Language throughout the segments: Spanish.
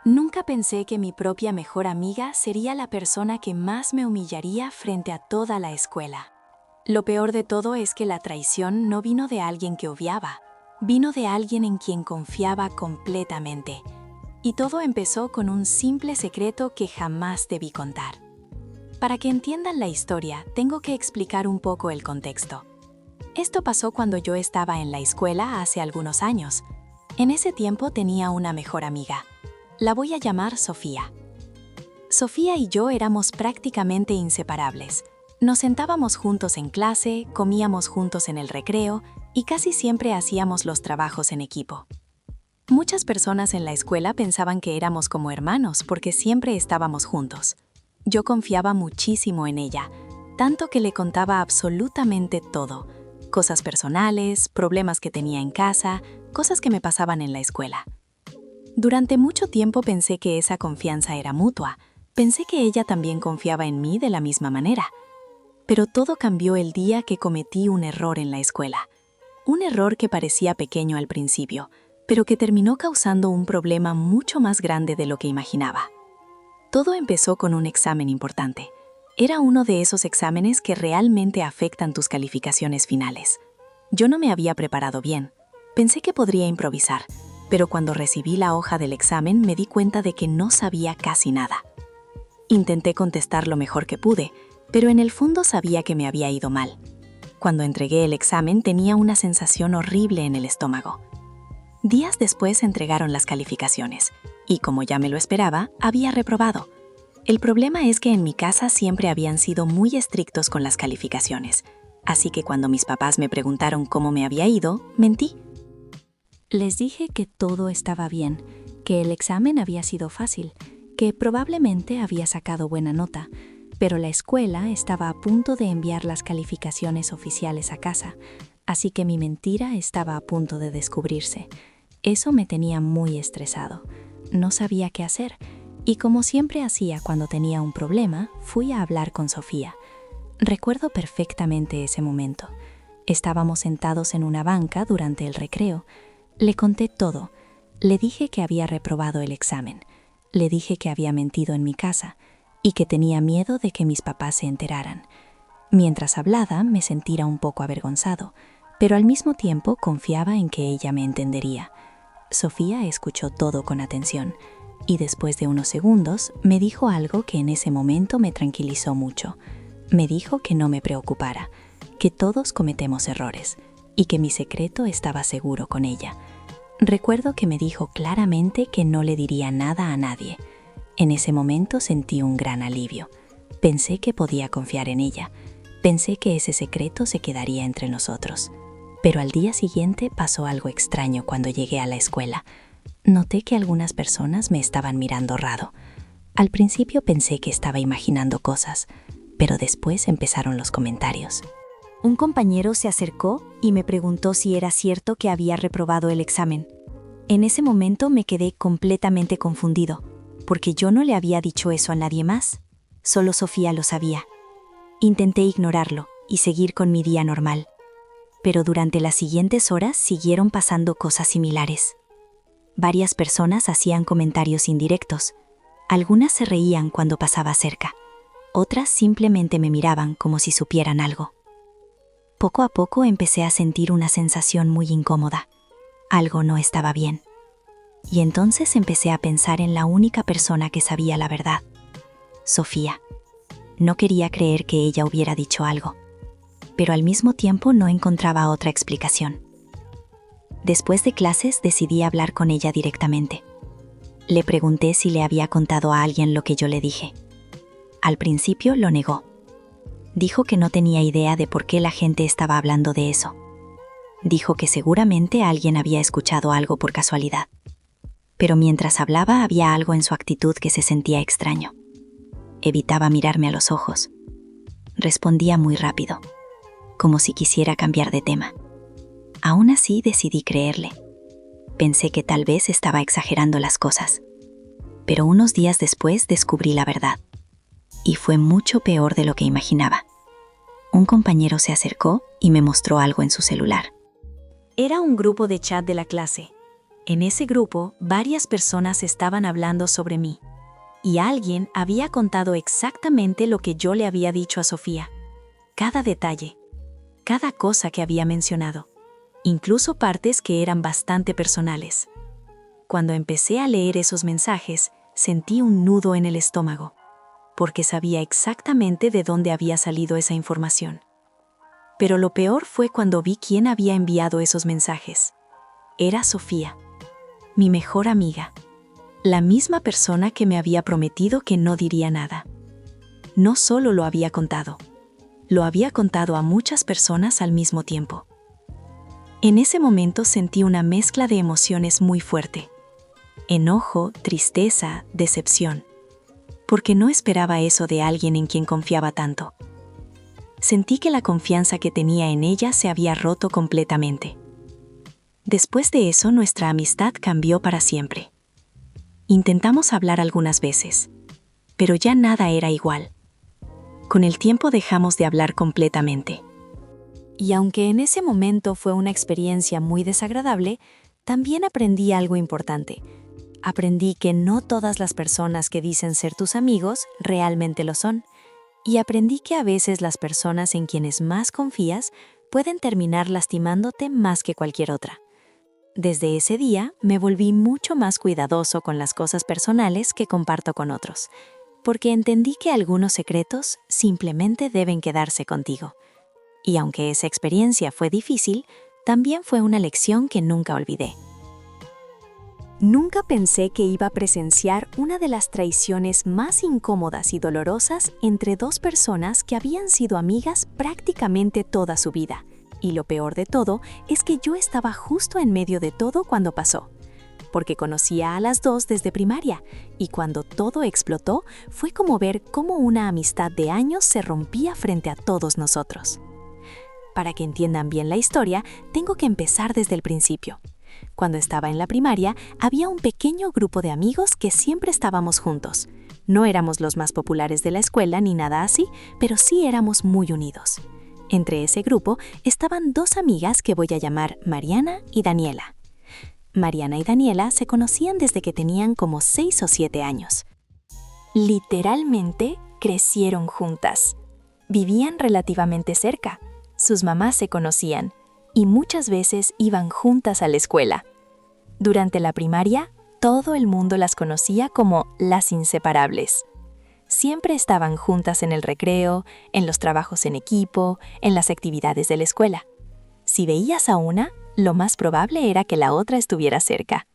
Nunca pensé que mi propia mejor amiga sería la persona que más me humillaría frente a toda la escuela. Lo peor de todo es que la traición no vino de alguien que odiaba, vino de alguien en quien confiaba completamente. Y todo empezó con un simple secreto que jamás debí contar. Para que entiendan la historia, tengo que explicar un poco el contexto. Esto pasó cuando yo estaba en la escuela hace algunos años. En ese tiempo tenía una mejor amiga. La voy a llamar Sofía. Sofía y yo éramos prácticamente inseparables. Nos sentábamos juntos en clase, comíamos juntos en el recreo y casi siempre hacíamos los trabajos en equipo. Muchas personas en la escuela pensaban que éramos como hermanos porque siempre estábamos juntos. Yo confiaba muchísimo en ella, tanto que le contaba absolutamente todo. Cosas personales, problemas que tenía en casa, cosas que me pasaban en la escuela. Durante mucho tiempo pensé que esa confianza era mutua. Pensé que ella también confiaba en mí de la misma manera. Pero todo cambió el día que cometí un error en la escuela. Un error que parecía pequeño al principio, pero que terminó causando un problema mucho más grande de lo que imaginaba. Todo empezó con un examen importante. Era uno de esos exámenes que realmente afectan tus calificaciones finales. Yo no me había preparado bien. Pensé que podría improvisar, pero cuando recibí la hoja del examen me di cuenta de que no sabía casi nada. Intenté contestar lo mejor que pude, pero en el fondo sabía que me había ido mal. Cuando entregué el examen tenía una sensación horrible en el estómago. Días después entregaron las calificaciones, y como ya me lo esperaba, había reprobado. El problema es que en mi casa siempre habían sido muy estrictos con las calificaciones, así que cuando mis papás me preguntaron cómo me había ido, mentí. Les dije que todo estaba bien, que el examen había sido fácil, que probablemente había sacado buena nota, pero la escuela estaba a punto de enviar las calificaciones oficiales a casa, así que mi mentira estaba a punto de descubrirse. Eso me tenía muy estresado. No sabía qué hacer, y como siempre hacía cuando tenía un problema, fui a hablar con Sofía. Recuerdo perfectamente ese momento. Estábamos sentados en una banca durante el recreo. Le conté todo. Le dije que había reprobado el examen. Le dije que había mentido en mi casa y que tenía miedo de que mis papás se enteraran. Mientras hablaba, me sentía un poco avergonzado, pero al mismo tiempo confiaba en que ella me entendería. Sofía escuchó todo con atención y después de unos segundos me dijo algo que en ese momento me tranquilizó mucho. Me dijo que no me preocupara, que todos cometemos errores y que mi secreto estaba seguro con ella. Recuerdo que me dijo claramente que no le diría nada a nadie. En ese momento sentí un gran alivio. Pensé que podía confiar en ella. Pensé que ese secreto se quedaría entre nosotros. Pero al día siguiente pasó algo extraño cuando llegué a la escuela. Noté que algunas personas me estaban mirando raro. Al principio pensé que estaba imaginando cosas, pero después empezaron los comentarios. Un compañero se acercó y me preguntó si era cierto que había reprobado el examen. En ese momento me quedé completamente confundido, porque yo no le había dicho eso a nadie más. Solo Sofía lo sabía. Intenté ignorarlo y seguir con mi día normal. Pero durante las siguientes horas siguieron pasando cosas similares. Varias personas hacían comentarios indirectos. Algunas se reían cuando pasaba cerca. Otras simplemente me miraban como si supieran algo. Poco a poco empecé a sentir una sensación muy incómoda. Algo no estaba bien. Y entonces empecé a pensar en la única persona que sabía la verdad. Sofía. No quería creer que ella hubiera dicho algo, pero al mismo tiempo no encontraba otra explicación. Después de clases decidí hablar con ella directamente. Le pregunté si le había contado a alguien lo que yo le dije. Al principio lo negó. Dijo que no tenía idea de por qué la gente estaba hablando de eso. Dijo que seguramente alguien había escuchado algo por casualidad. Pero mientras hablaba había algo en su actitud que se sentía extraño. Evitaba mirarme a los ojos. Respondía muy rápido, como si quisiera cambiar de tema. Aún así decidí creerle. Pensé que tal vez estaba exagerando las cosas. Pero unos días después descubrí la verdad. Y fue mucho peor de lo que imaginaba. Un compañero se acercó y me mostró algo en su celular. Era un grupo de chat de la clase. En ese grupo, varias personas estaban hablando sobre mí, y alguien había contado exactamente lo que yo le había dicho a Sofía. Cada detalle, cada cosa que había mencionado, incluso partes que eran bastante personales. Cuando empecé a leer esos mensajes, sentí un nudo en el estómago, porque sabía exactamente de dónde había salido esa información. Pero lo peor fue cuando vi quién había enviado esos mensajes. Era Sofía, mi mejor amiga, la misma persona que me había prometido que no diría nada. No solo lo había contado a muchas personas al mismo tiempo. En ese momento sentí una mezcla de emociones muy fuerte. Enojo, tristeza, decepción. Porque no esperaba eso de alguien en quien confiaba tanto. Sentí que la confianza que tenía en ella se había roto completamente. Después de eso, nuestra amistad cambió para siempre. Intentamos hablar algunas veces, pero ya nada era igual. Con el tiempo dejamos de hablar completamente. Y aunque en ese momento fue una experiencia muy desagradable, también aprendí algo importante. Aprendí que no todas las personas que dicen ser tus amigos realmente lo son. Y aprendí que a veces las personas en quienes más confías pueden terminar lastimándote más que cualquier otra. Desde ese día me volví mucho más cuidadoso con las cosas personales que comparto con otros, porque entendí que algunos secretos simplemente deben quedarse contigo. Y aunque esa experiencia fue difícil, también fue una lección que nunca olvidé. Nunca pensé que iba a presenciar una de las traiciones más incómodas y dolorosas entre dos personas que habían sido amigas prácticamente toda su vida. Y lo peor de todo es que yo estaba justo en medio de todo cuando pasó, porque conocía a las dos desde primaria, y cuando todo explotó fue como ver cómo una amistad de años se rompía frente a todos nosotros. Para que entiendan bien la historia, tengo que empezar desde el principio. Cuando estaba en la primaria, había un pequeño grupo de amigos que siempre estábamos juntos. No éramos los más populares de la escuela ni nada así, pero sí éramos muy unidos. Entre ese grupo estaban dos amigas que voy a llamar Mariana y Daniela. Mariana y Daniela se conocían desde que tenían como 6 o 7 años. Literalmente crecieron juntas. Vivían relativamente cerca. Sus mamás se conocían y muchas veces iban juntas a la escuela. Durante la primaria, todo el mundo las conocía como las inseparables. Siempre estaban juntas en el recreo, en los trabajos en equipo, en las actividades de la escuela. Si veías a una, lo más probable era que la otra estuviera cerca.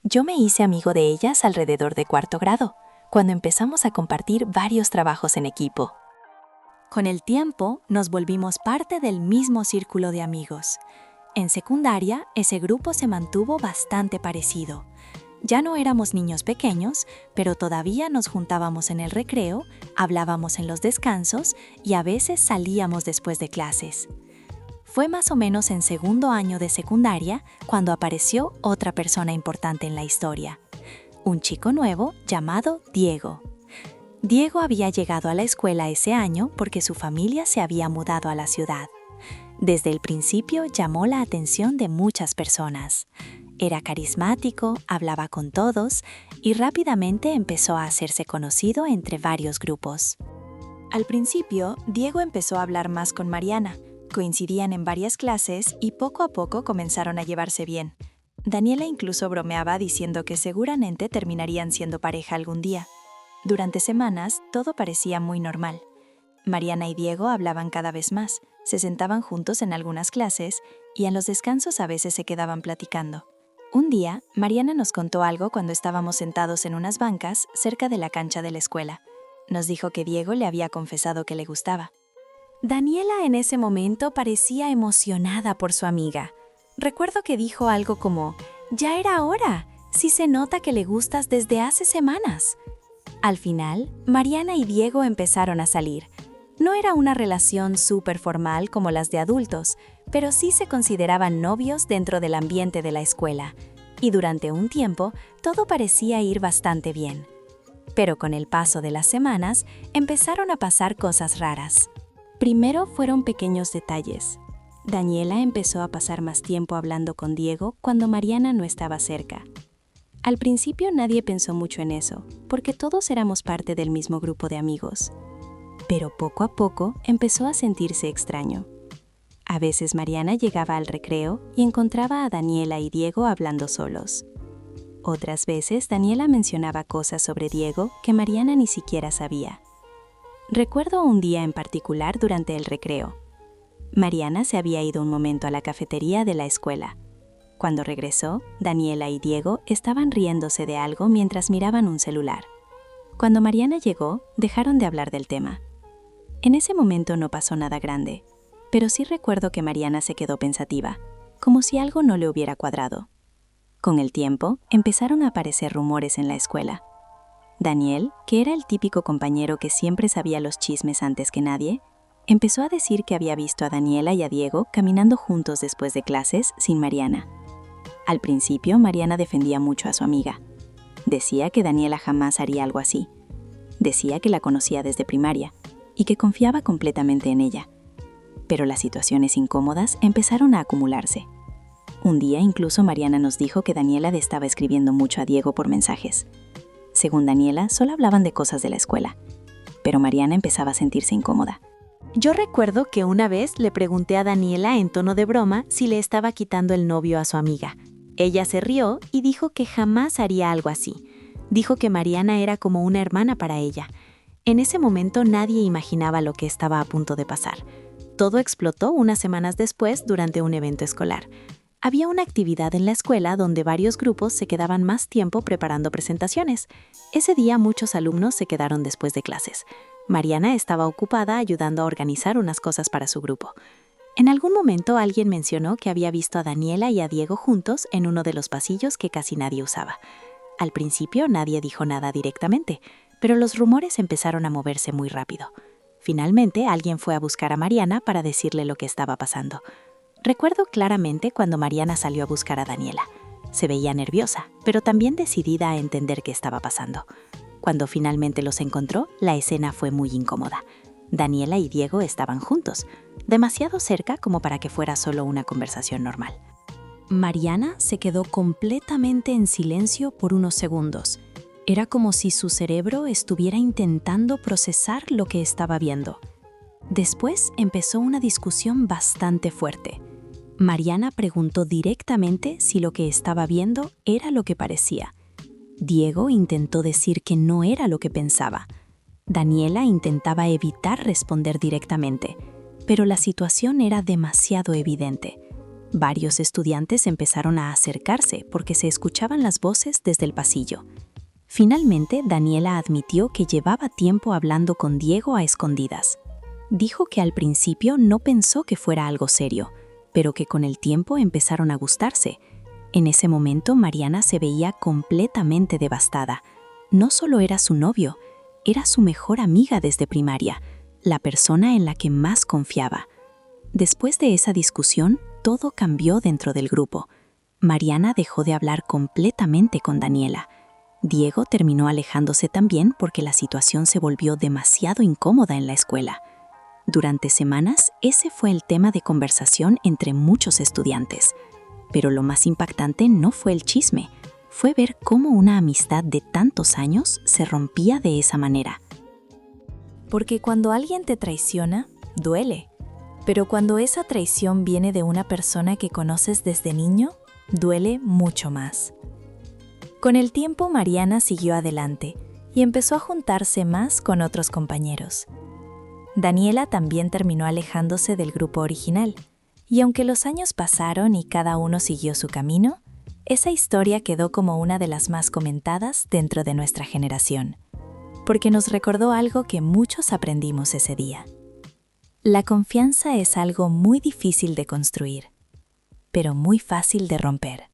Yo me hice amigo de ellas alrededor de 4º grado, cuando empezamos a compartir varios trabajos en equipo. Con el tiempo, nos volvimos parte del mismo círculo de amigos. En secundaria, ese grupo se mantuvo bastante parecido. Ya no éramos niños pequeños, pero todavía nos juntábamos en el recreo, hablábamos en los descansos y a veces salíamos después de clases. Fue más o menos en 2º año de secundaria cuando apareció otra persona importante en la historia. Un chico nuevo llamado Diego. Diego había llegado a la escuela ese año porque su familia se había mudado a la ciudad. Desde el principio llamó la atención de muchas personas. Era carismático, hablaba con todos y rápidamente empezó a hacerse conocido entre varios grupos. Al principio, Diego empezó a hablar más con Mariana. Coincidían en varias clases y poco a poco comenzaron a llevarse bien. Daniela incluso bromeaba diciendo que seguramente terminarían siendo pareja algún día. Durante semanas, todo parecía muy normal. Mariana y Diego hablaban cada vez más, se sentaban juntos en algunas clases y en los descansos a veces se quedaban platicando. Un día, Mariana nos contó algo cuando estábamos sentados en unas bancas cerca de la cancha de la escuela. Nos dijo que Diego le había confesado que le gustaba. Daniela en ese momento parecía emocionada por su amiga. Recuerdo que dijo algo como, «Ya era hora, sí se nota que le gustas desde hace semanas». Al final, Mariana y Diego empezaron a salir. No era una relación súper formal como las de adultos, pero sí se consideraban novios dentro del ambiente de la escuela. Y durante un tiempo, todo parecía ir bastante bien. Pero con el paso de las semanas, empezaron a pasar cosas raras. Primero fueron pequeños detalles. Daniela empezó a pasar más tiempo hablando con Diego cuando Mariana no estaba cerca. Al principio nadie pensó mucho en eso, porque todos éramos parte del mismo grupo de amigos. Pero poco a poco empezó a sentirse extraño. A veces Mariana llegaba al recreo y encontraba a Daniela y Diego hablando solos. Otras veces Daniela mencionaba cosas sobre Diego que Mariana ni siquiera sabía. Recuerdo un día en particular durante el recreo. Mariana se había ido un momento a la cafetería de la escuela. Cuando regresó, Daniela y Diego estaban riéndose de algo mientras miraban un celular. Cuando Mariana llegó, dejaron de hablar del tema. En ese momento no pasó nada grande, pero sí recuerdo que Mariana se quedó pensativa, como si algo no le hubiera cuadrado. Con el tiempo, empezaron a aparecer rumores en la escuela. Daniel, que era el típico compañero que siempre sabía los chismes antes que nadie, empezó a decir que había visto a Daniela y a Diego caminando juntos después de clases sin Mariana. Al principio, Mariana defendía mucho a su amiga. Decía que Daniela jamás haría algo así. Decía que la conocía desde primaria y que confiaba completamente en ella. Pero las situaciones incómodas empezaron a acumularse. Un día incluso Mariana nos dijo que Daniela le estaba escribiendo mucho a Diego por mensajes. Según Daniela, solo hablaban de cosas de la escuela, pero Mariana empezaba a sentirse incómoda. Yo recuerdo que una vez le pregunté a Daniela en tono de broma si le estaba quitando el novio a su amiga. Ella se rió y dijo que jamás haría algo así. Dijo que Mariana era como una hermana para ella. En ese momento nadie imaginaba lo que estaba a punto de pasar. Todo explotó unas semanas después durante un evento escolar. Había una actividad en la escuela donde varios grupos se quedaban más tiempo preparando presentaciones. Ese día muchos alumnos se quedaron después de clases. Mariana estaba ocupada ayudando a organizar unas cosas para su grupo. En algún momento alguien mencionó que había visto a Daniela y a Diego juntos en uno de los pasillos que casi nadie usaba. Al principio nadie dijo nada directamente, pero los rumores empezaron a moverse muy rápido. Finalmente alguien fue a buscar a Mariana para decirle lo que estaba pasando. Recuerdo claramente cuando Mariana salió a buscar a Daniela. Se veía nerviosa, pero también decidida a entender qué estaba pasando. Cuando finalmente los encontró, la escena fue muy incómoda. Daniela y Diego estaban juntos, demasiado cerca como para que fuera solo una conversación normal. Mariana se quedó completamente en silencio por unos segundos. Era como si su cerebro estuviera intentando procesar lo que estaba viendo. Después empezó una discusión bastante fuerte. Mariana preguntó directamente si lo que estaba viendo era lo que parecía. Diego intentó decir que no era lo que pensaba. Daniela intentaba evitar responder directamente, pero la situación era demasiado evidente. Varios estudiantes empezaron a acercarse porque se escuchaban las voces desde el pasillo. Finalmente, Daniela admitió que llevaba tiempo hablando con Diego a escondidas. Dijo que al principio no pensó que fuera algo serio, pero que con el tiempo empezaron a gustarse. En ese momento, Mariana se veía completamente devastada. No solo era su novio, era su mejor amiga desde primaria, la persona en la que más confiaba. Después de esa discusión, todo cambió dentro del grupo. Mariana dejó de hablar completamente con Daniela. Diego terminó alejándose también porque la situación se volvió demasiado incómoda en la escuela. Durante semanas, ese fue el tema de conversación entre muchos estudiantes. Pero lo más impactante no fue el chisme, fue ver cómo una amistad de tantos años se rompía de esa manera. Porque cuando alguien te traiciona, duele. Pero cuando esa traición viene de una persona que conoces desde niño, duele mucho más. Con el tiempo, Mariana siguió adelante y empezó a juntarse más con otros compañeros. Daniela también terminó alejándose del grupo original, y aunque los años pasaron y cada uno siguió su camino, esa historia quedó como una de las más comentadas dentro de nuestra generación, porque nos recordó algo que muchos aprendimos ese día. La confianza es algo muy difícil de construir, pero muy fácil de romper.